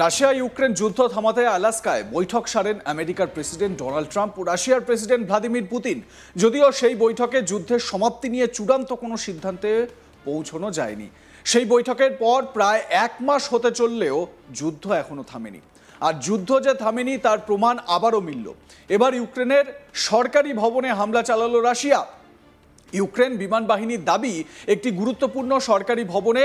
Russia Ukraine যুদ্ধ থামাতে আলাস্কায় বৈঠক সারেন আমেরিকার প্রেসিডেন্ট ডোনাল্ড ট্রাম্প ও রাশিয়ার প্রেসিডেন্ট ভ্লাদিমির পুতিন। যদিও সেই বৈঠকে যুদ্ধের সমাপ্তি নিয়ে চূড়ান্ত কোনো সিদ্ধান্তে পৌঁছানো যায়নি। সেই বৈঠকের পর প্রায় 1 মাস হতে চললেও যুদ্ধ এখনো থামেনি। আর যুদ্ধ যে থামেনি তার প্রমাণ আবারও মিলল। এবার ইউক্রেনের সরকারি ভবনে হামলা চালালো রাশিয়া। ইউক্রেন বিমান বাহিনীর দাবি, একটি গুরুত্বপূর্ণ সরকারি ভবনে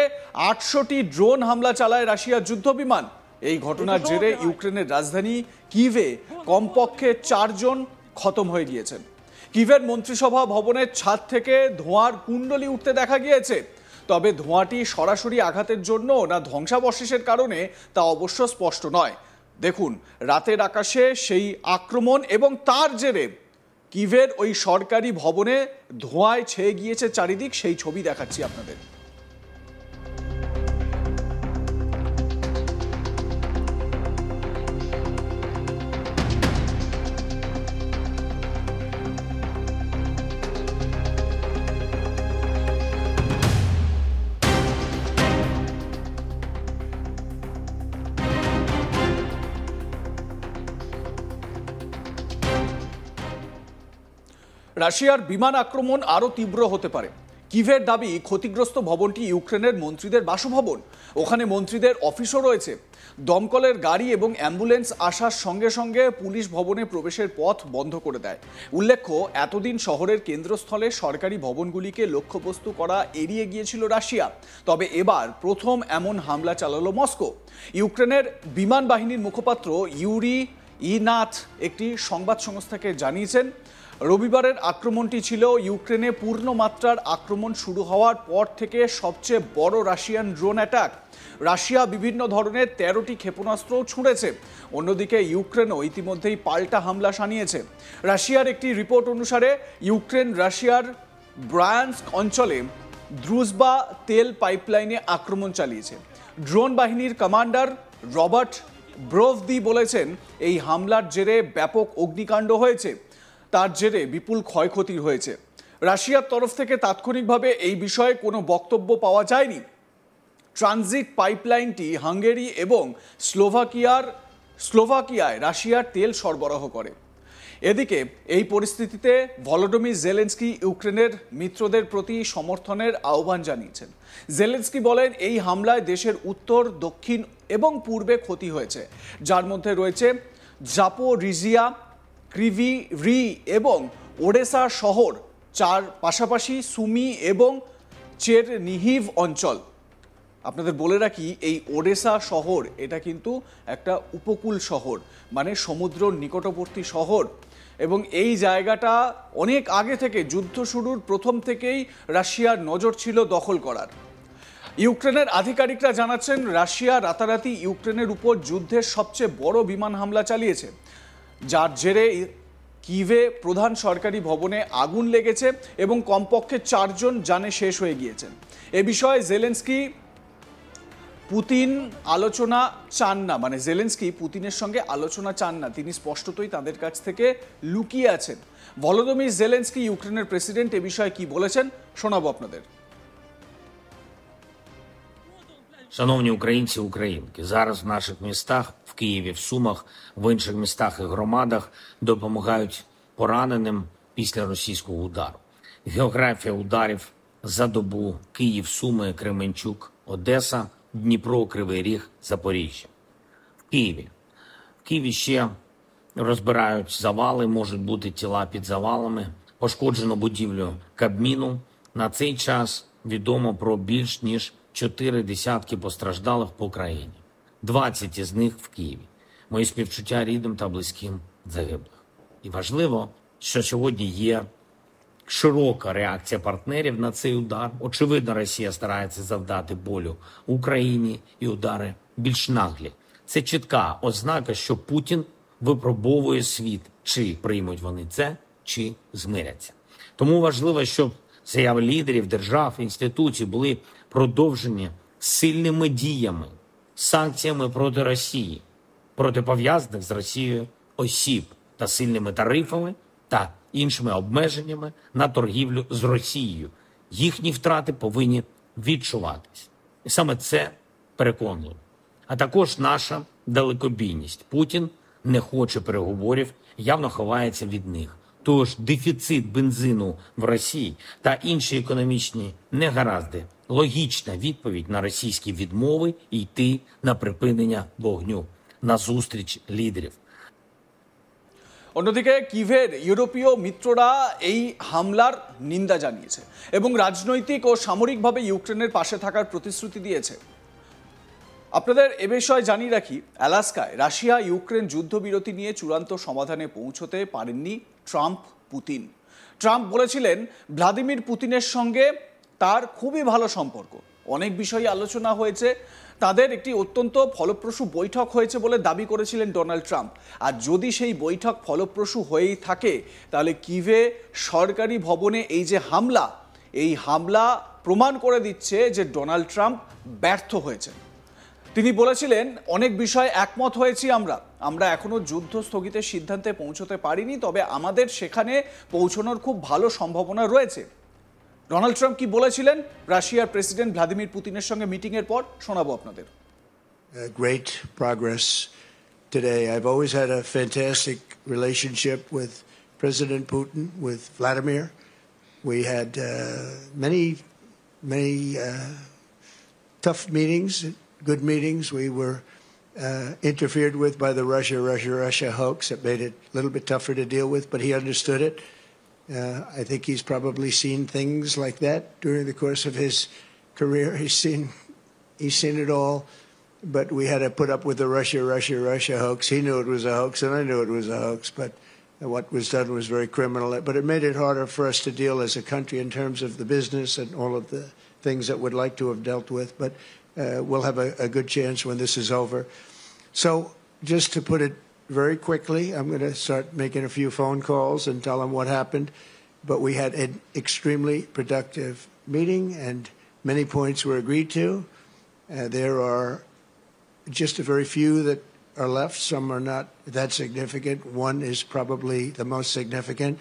800টি ড্রোন হামলা চালায় রাশিয়ার যুদ্ধ বিমান। এই ঘটনার জেরে ইউক্রেনের রাজধানী কিভে কমপক্ষে 4 জন খতম হয়ে গিয়েছেন। কিভের মন্ত্রিসভা ভবনের ছাদ থেকে ধোঁয়ার কুণ্ডলি উঠতে দেখা গিয়েছে। তবে ধোঁয়াটি সরাসরি আঘাতের জন্য না ধ্বংসাবশেষের কারণে তা অবশ্য স্পষ্ট নয়। দেখুন রাতের আকাশে সেই আক্রমণ এবং তার জেরে কিভের ওই সরকারি ভবনে ধোঁয়ায় ছেয়ে গিয়েছে চারিদিক, সেই ছবি দেখাচ্ছি আপনাদের। রাশিয়ার বিমান আক্রমণ আরও তীব্র হতে পারে। কিভের দাবি, ক্ষতিগ্রস্ত ভবনটি ইউক্রেনের মন্ত্রীদের বাসভবন। ওখানে মন্ত্রীদের অফিসও রয়েছে। দমকলের গাড়ি এবং অ্যাম্বুলেন্স আসার সঙ্গে সঙ্গে পুলিশ ভবনে প্রবেশের পথ বন্ধ করে দেয়। উল্লেখ্য, এতদিন শহরের কেন্দ্রস্থলে সরকারি ভবনগুলিকে লক্ষ্যবস্তু করা এড়িয়ে গিয়েছিল রাশিয়া। তবে এবার প্রথম এমন হামলা চালালো মস্কো। ইউক্রেনের বিমান বাহিনীর মুখপাত্র ইউরি ইনাথ একটি সংবাদ সংস্থাকে জানিয়েছেন, রবিবারের আক্রমণটি ছিল ইউক্রেনে পূর্ণমাত্রার আক্রমণ শুরু হওয়ার পর থেকে সবচেয়ে বড় রাশিয়ান ড্রোন অ্যাটাক। রাশিয়া বিভিন্ন ধরনের 13টি ক্ষেপণাস্ত্র ছুঁড়েছে। অন্যদিকে ইউক্রেনও ইতিমধ্যেই পাল্টা হামলা শানিয়েছে। রাশিয়ার একটি রিপোর্ট অনুসারে ইউক্রেন রাশিয়ার ব্রায়ানস্ক অঞ্চলে দ্রুজবা তেল পাইপলাইনে আক্রমণ চালিয়েছে। ড্রোন বাহিনীর কমান্ডার রবার্ট ব্রোভদি বলেছেন, এই হামলার জেরে ব্যাপক অগ্নিকাণ্ড হয়েছে, তার জেরে বিপুল ক্ষয়ক্ষতি হয়েছে। রাশিয়ার তরফ থেকে তাৎক্ষণিকভাবে এই বিষয়ে কোনো বক্তব্য পাওয়া যায়নি। ট্রানজিট পাইপলাইনটি হাঙ্গেরি এবং স্লোভাকিয়ায় রাশিয়ার তেল সরবরাহ করে। এদিকে এই পরিস্থিতিতে ভলোডিমির জেলেনস্কি ইউক্রেনের মিত্রদের প্রতি সমর্থনের আহ্বান জানিয়েছেন। জেলেনস্কি বলেন, এই হামলায় দেশের উত্তর, দক্ষিণ এবং পূর্বে ক্ষতি হয়েছে, যার মধ্যে রয়েছে জাপোরিজিয়া, ক্রিভি এবং ওডেসা শহর, পাশাপাশি সুমি এবং চেরনিহিভ অঞ্চল। আপনাদের বলে রাখি, এই ওডেসা শহর এটা কিন্তু একটা উপকূল শহর, মানে সমুদ্র নিকটবর্তী শহর। এবং এই জায়গাটা অনেক আগে থেকে, যুদ্ধ শুরুর প্রথম থেকেই রাশিয়ার নজর ছিল দখল করার। ইউক্রেনের আধিকারিকরা জানাচ্ছেন, রাশিয়া রাতারাতি ইউক্রেনের উপর যুদ্ধের সবচেয়ে বড় বিমান হামলা চালিয়েছে, যার জেরে কিভে প্রধান সরকারি ভবনে আগুন লেগেছে এবং কমপক্ষে 4 জন জানে শেষ হয়ে গিয়েছেন। এ বিষয়ে জেলেনস্কি পুতিন আলোচনা চান না, মানে জেলেনস্কি পুতিনের সঙ্গে আলোচনা চান না, তিনি স্পষ্টতই তাদের কাছ থেকে লুকিয়ে আছেন। ভলোদিমির জেলেনস্কি ইউক্রেনের প্রেসিডেন্ট এ বিষয়ে কি বলেছেন শোনাবো আপনাদের। Шановні українці, українки, зараз в наших містах, в Києві, в Сумах, в інших містах і громадах допомагають пораненим після російського удару. Географія ударів за добу: Київ, Суми, Кременчук, Одеса, Дніпро, Кривий Ріг, Запоріжжя. В Києві ще розбирають завали, можуть бути тіла під завалами, пошкоджено будівлю Кабміну. На цей час відомо про більш ніж 4 десятки постраждалих по країні. 20 із них в Києві. Мої співчуття рідним та близьким загиблих. І важливо, що сьогодні є широка реакція партнерів на цей удар. Очевидно, Росія старається завдати болю Україні, і удари більш наглі. Це чітка ознака, що Путін випробовує світ, чи приймуть вони це, чи змиряться. Тому важливо, щоб заяви лідерів держав, інституцій були продовжені сильними діями, санкціями проти Росії, проти пов'язаних з Росією осіб та сильними тарифами та іншими обмеженнями на торгівлю з Росією. Їхні втрати повинні відчуватись. І саме це переконливо. А також наша далекобійність. Путін не хоче переговорів, явно ховається від них. Тож дефіцит бензину в Росії та інші економічні негаразди – логічна відповідь на російські відмови йти на припинення вогню, на зустріч лідерів. অন্যদিকে কিভের ইউরোপীয় মিত্ররা এই হামলার নিন্দা জানিয়েছে এবং রাজনৈতিক ও সামরিকভাবে ইউক্রেনের পাশে থাকার প্রতিশ্রুতি দিয়েছে। আপনাদের এ বিষয়ে জানিয়ে রাখি, আলাস্কায় রাশিয়া ইউক্রেন যুদ্ধবিরতি নিয়ে চূড়ান্ত সমাধানে পৌঁছতে পারেননি পুতিন। ট্রাম্প বলেছিলেন ভ্লাদিমির পুতিনের সঙ্গে তার খুবই ভালো সম্পর্ক, অনেক বিষয়ে আলোচনা হয়েছে, তাদের একটি অত্যন্ত ফলপ্রসূ বৈঠক হয়েছে বলে দাবি করেছিলেন ডোনাল্ড ট্রাম্প। আর যদি সেই বৈঠক ফলপ্রসূ হয়েই থাকে তাহলে কিভে সরকারি ভবনে এই যে হামলা, এই হামলা প্রমাণ করে দিচ্ছে যে ডোনাল্ড ট্রাম্প ব্যর্থ হয়েছেন। তিনি বলেছিলেন অনেক বিষয়ে একমত হয়েছি, আমরা এখনো যুদ্ধ স্থগিতের সিদ্ধান্তে পৌঁছতে পারিনি, তবে আমাদের সেখানে পৌঁছানোর খুব ভালো সম্ভাবনা রয়েছে। ডোনাল্ড ট্রাম্প কি বলেছিলেন রাশিয়ার প্রেসিডেন্ট ভ্লাদিমির পুতিনের সঙ্গে মিটিং এর পর, শোনাবো আপনাদের। Great progress today. I've always had a fantastic relationship with President Putin, with Vladimir. We had many tough meetings, good meetings. We were interfered with by the Russia hoax. It made it a little bit tougher to deal with, but he understood it. I think he's probably seen things like that during the course of his career. He's seen it all, but we had to put up with the Russia hoax. He knew it was a hoax, and I knew it was a hoax, but what was done was very criminal. But it made it harder for us to deal as a country in terms of the business and all of the things that we'd like to have dealt with, but we'll have a good chance when this is over. So just to put it very quickly, I'm going to start making a few phone calls and tell them what happened. But we had an extremely productive meeting, and many points were agreed to. There are just a very few that are left. Some are not that significant. One is probably the most significant,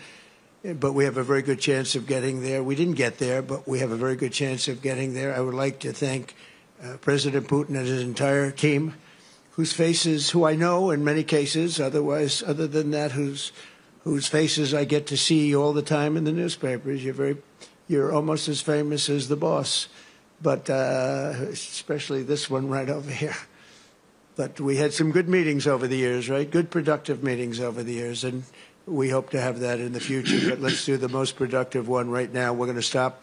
but we have a very good chance of getting there. We didn't get there, but we have a very good chance of getting there. I would like to thank President Putin and his entire team, whose faces, who I know in many cases, other than that, whose faces I get to see all the time in the newspapers. You're almost as famous as the boss, but especially this one right over here. But we had some good meetings over the years, right? Good productive meetings over the years, and we hope to have that in the future. But let's do the most productive one right now. We're going to stop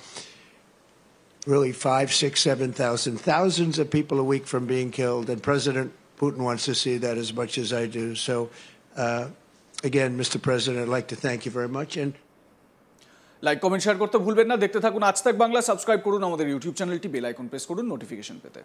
really 5, 6, 7,000, thousands of people a week from being killed, and President Putin wants to see that as much as I do. So, again, Mr. President, I'd like to thank you very much. And like, comment, share করতে ভুলবেন না। দেখতে থাকুন আজ তাক Bangla. Subscribe করুন আমাদের YouTube চ্যানেলটি, বেল আইকন প্রেস করুন নোটিফিকেশন পেতে।